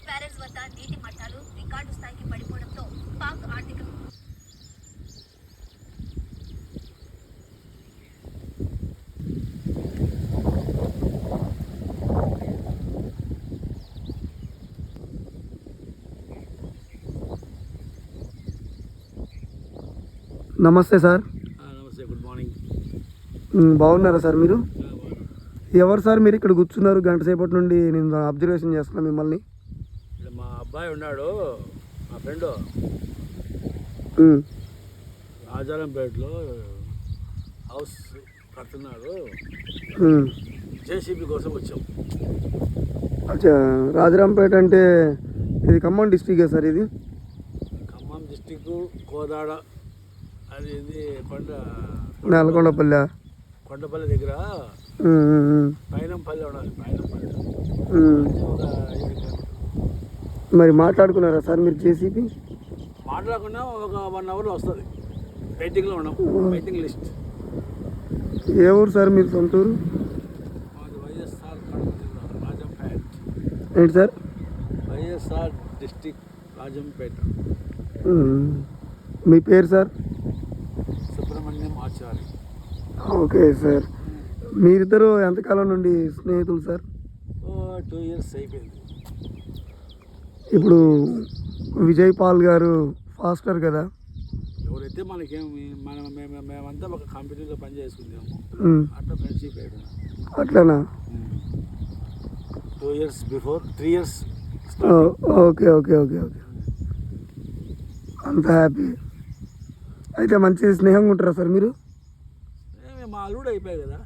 Barrage వద్ద నీటి మట్టాలు record స్థాయికి పడిపోవడంతో పాక్ ఆర్థిక నమస్తే సార్. నమస్తే, గుడ్ మార్నింగ్. బాగున్నారా సార్ మీరు? ఎవరు సార్ మీరు ఇక్కడ కూర్చున్నారు గంట సేపటి నుండి? నేను అబ్జర్వేషన్ చేస్తున్నాను మిమ్మల్ని. మా అబ్బాయి ఉన్నాడు, మా ఫ్రెండ్ రాజారంపేటలో హౌస్ కడుతున్నాడు. జేసీబీ కోసం వచ్చాం. అచ్చా, రాజారంపేట అంటే ఇది ఖమ్మం డిస్ట్రిక్టే సార్? ఇది ఖమ్మం డిస్టిక్, కోదాడ, అది ఇది నల్గొండపల్లి కొండపల్లి దగ్గర పైనంపల్లి ఉండాలి. పైనంపల్లి మరి మాట్లాడుకున్నారా సార్ మీరు? జేసీబీ మాట్లాడకుండా ఒక 1 అవర్లో వస్తుంది. వెయిటింగ్లో ఉన్నాం, వెయిటింగ్ లిస్ట్. ఏ ఊరు సార్ మీరు సొంతూరు? వైఎస్ఆర్ కడప జిల్లా రాజంపేట. ఏంటి సార్? వైఎస్ఆర్ డిస్టిక్ రాజంపేట. మీ పేరు sir? Subrahmanyam Achari. Okay sir. మీరిద్దరు ఎంతకాలం నుండి స్నేహితులు సార్? 2 years అయిపోయింది. ఇప్పుడు విజయ్ పాల్ గారు ఫాస్టర్ కదా? ఎవరైతే మనకేమి మేమంతా ఒక కంపెనీలో పని చేసుకుందాము, అట్లా ఫ్రెండ్షిప్ అయిపోయింది. అట్లనా? 2 years before, 3 years. Okay okay okay okay. అంత హ్యాపీ అయితే. మంచి స్నేహంగా ఉంటారా సార్ మీరు? మా అల్లుడు అయిపోయాయి కదా.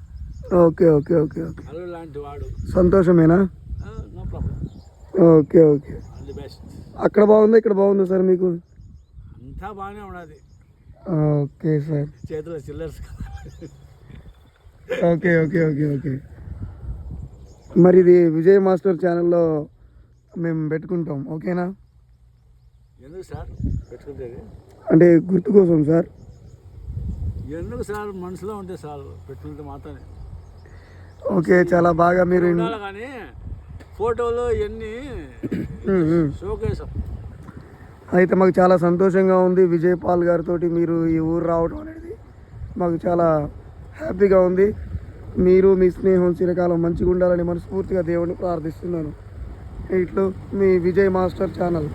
Okay okay okay okay. అల్లుడు లాంటి వాడు. సంతోషమేనా? No problem. Okay okay. All the best. అక్కడ బాగుందా ఇక్కడ బాగుందా సార్ మీకు? అంతా బాగానే ఉన్నది. Okay sir. చేతిలో చిల్లర్స్. Okay okay okay okay. మరి ఇది విజయ్ మాస్టర్ ఛానల్లో మేము పెట్టుకుంటాం, ఓకేనా? ఎందుకు సార్ పెట్టుకుంటేది? అంటే గుర్తు కోసం సార్. ఎందుకు సార్? మనసులో ఉంటే సార్ పెట్టుకుంటే మాత్రమే. ఓకే, చాలా బాగా మీరు ఉండాలి కానీ ఫోటోలు ఇవన్నీ షోకేసాం. అయితే మాకు చాలా సంతోషంగా ఉంది విజయ్ పాల్ గారితో మీరు ఈ ఊరు రావడం అనేది. మాకు చాలా హ్యాపీగా ఉంది. మీరు మీ స్నేహం చిరకాలం మంచిగా ఉండాలని మనస్ఫూర్తిగా దేవుడిని ప్రార్థిస్తున్నాను. ఇట్లు మీ విజయ్ మాస్టర్ ఛానల్.